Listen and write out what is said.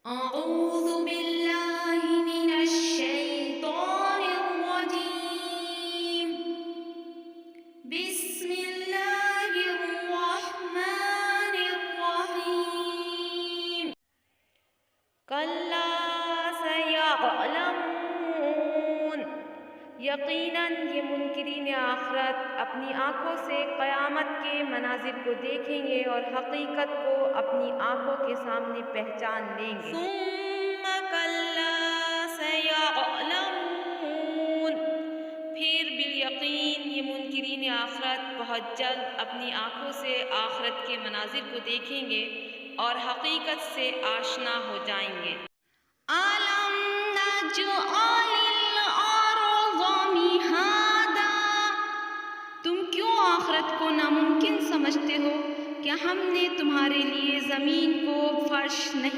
أعوذ بالله من الشيطان الرجيم. بسم الله الرحمن الرحيم. كلا سيعلمون. یقیناً یہ منکرین آخرت اپنی آنکھوں سے قیامت کے مناظر کو دیکھیں گے اور حقیقت کو اپنی آنکھوں کے سامنے پہچان لیں گے۔ ثم کلا سیعلمون. پھر بالیقین یہ منکرین آخرت بہت جلد اپنی آنکھوں سے آخرت کے مناظر کو دیکھیں گے اور حقیقت سے آشنا ہو جائیں گے۔ أَلَمْ نَجْعَلِ الْأَرْضَ مِهَادًا. تم کیوں آخرت کو ناممکن سمجھتے ہو؟ کیا ہم نے تمہارے لیے زمین کو فرش نہیں